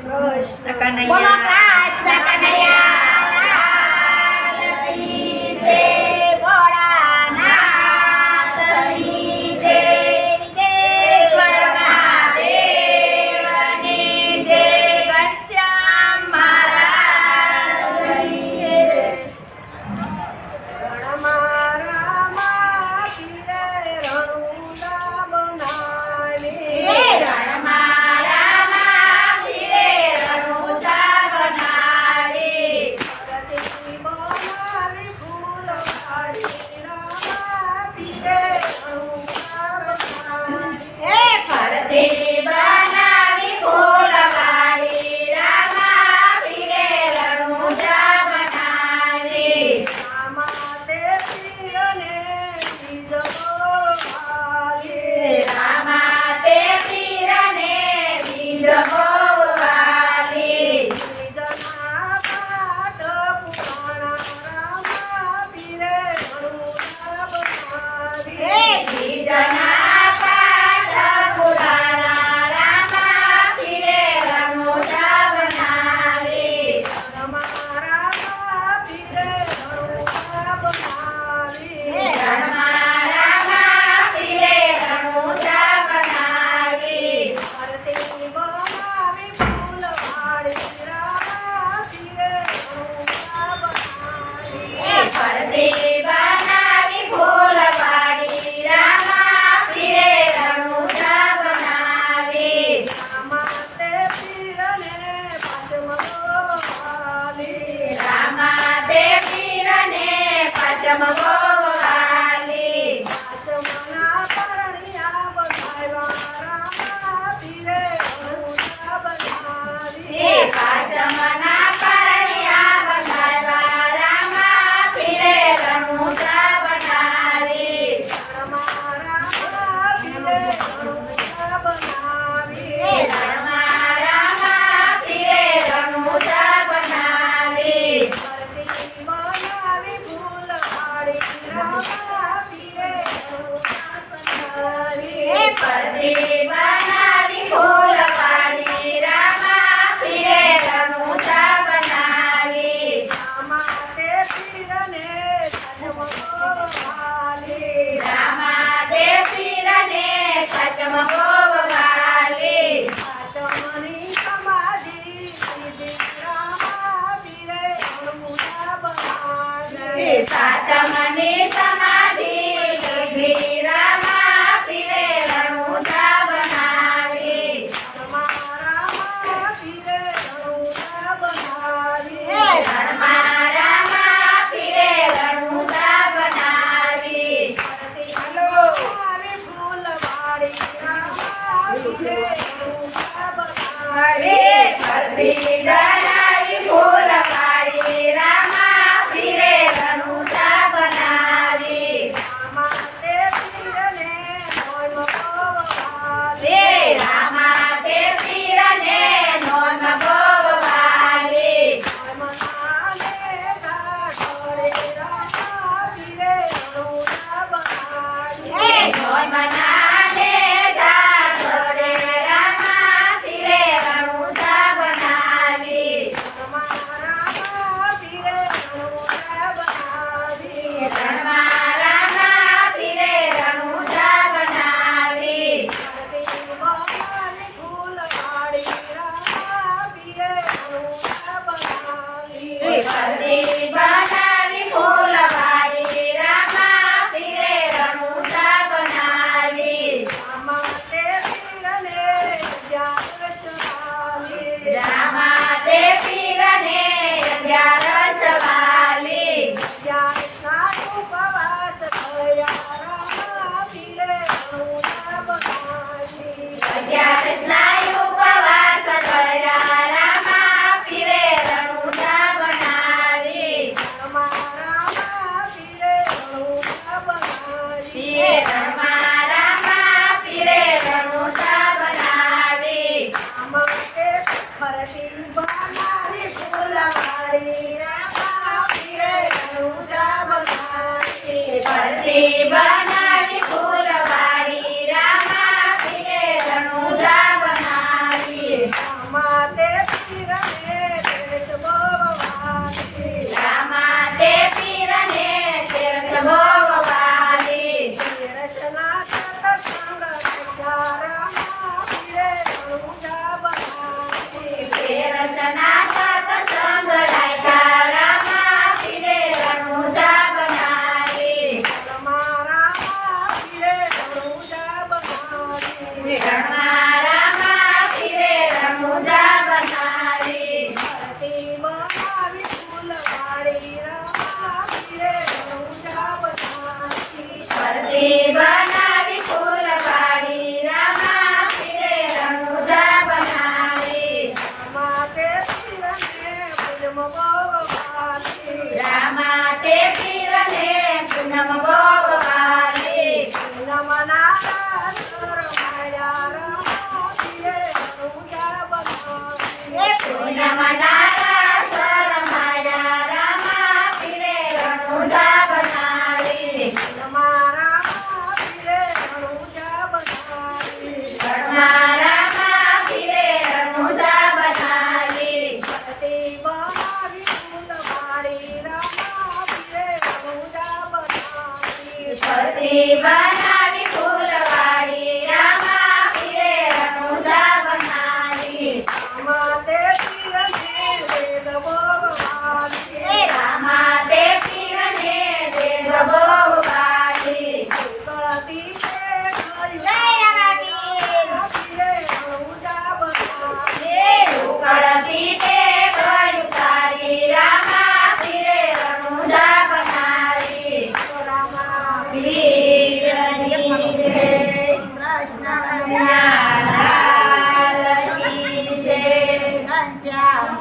કૃષ્ણ કનૈયા બોલો કૃષ્ણ કનૈયા લાલ કી જય, ભોળાનાથ કી જય, વિજયેશ્વર મહાદેવની જય, ઘનશ્યામ મહારાજની જય. રણમાં રામા પીરે રણુંડા બનાવી. રણમાં રામા પીરે રણુજા બનાવી. ભરતી બનાવી ફૂલવાડી રામા પીરે રણુંડા બનાવી. હે ફરતી બનાવી ફૂલવાડી રામા પીરે રણુજા બનાવી. રામા તે પીરને બીજો ભાગે. રામા તે પીરને બીજ બહુ વાલી. બીજના પાટ પુરાણા રામા પીરે રણુંડા બનાવી. હે બીજના પાઠ પુરાણા રામા પીરે રણુજા બનાવી. રણમાં રામા પીરે રણુંડા બનાવી. રણમાં રામા પીરે રણુજા બનાવી. ભરતી બનાવી ફૂલવાડી રામા પીરે રણુંડા બનાવી. હે ફરતી બનાવી ફૂલવાડી રામા પીરે રણુજા બનાવી. રામા તે પીરને પાચમવાલી. રામા તે પીરને પાંચમ બહુ વાલી. પાચમના પરણિયા બંધાવ્યા રામા પીરે રણુંડા બનાવી. હે પાંચમના પરણિયા બંધાવ્યા રામા પીરે રણુજા બનાવી. રણમાં રામા પીરે રણુંડા બનાવી. હે રણમાં રામા પીરે રણુજા બનાવી. ભરતી બનાવી ફૂલવાડી રામા પીરે રણુંડા બનાવી. હે ફરતી બનાવી ફૂલવાડી રામા પીરે રણુજા બનાવી. રામા તે પીરને પાચમવાલી. રામા તે પીરને પાંચમ બહુ વાલી. પાચમની સમાધિ લીધી રામા પીરે રણુંડા બનાવી. સાતમની સમાધિ લીધી રામા પીરે રણુજા બનાવી. રણમાં રામા પીરે રણુંડા બનાવી. હે રણમાં રામા પીરે રણુજા બનાવી. બનાવી ફૂલવાડી રામા પીરે રણુંડા બનાવી. હે ફરતી બનાવી ફૂલવાડી રામા પીરે રણુજા બનાવી. રામા તે પીરને મોયમવાલી. હે રામા તે પીરને નોમ બહુ વાલી. મનાને ઢાઢોળે રામા પીરે રણુંડા બનાવી. હે નોમ નાને ઢાઢોળે રામા પીરે રણુજા બનાવી. રામા પીરે રણુંડા બનાવી. રણમાં રામા પીરે રણુજા બનાવી. બનાવી ફૂલવાડી રામા પીરે રણુંડા બનાવી. ફરતી બનાવી ફૂલવાડી રામા પીરે રણુજા બનાવી. રામા તે પીરને અગિયારસ વાલી. રામા તે પીરને 11 વાલી. અગિયારસના ઉપવાસ થયા રામા પીરે રણુંડા બનાવી. 11ના ઉપવાસ કર્યા રામા પીરે રણુજા બનાવી. રામા પીરે રણુંડા બનાવી. હે રણમાં રામા પીરે રણુજા બનાવી. રામા તે ફરતી શ્યામ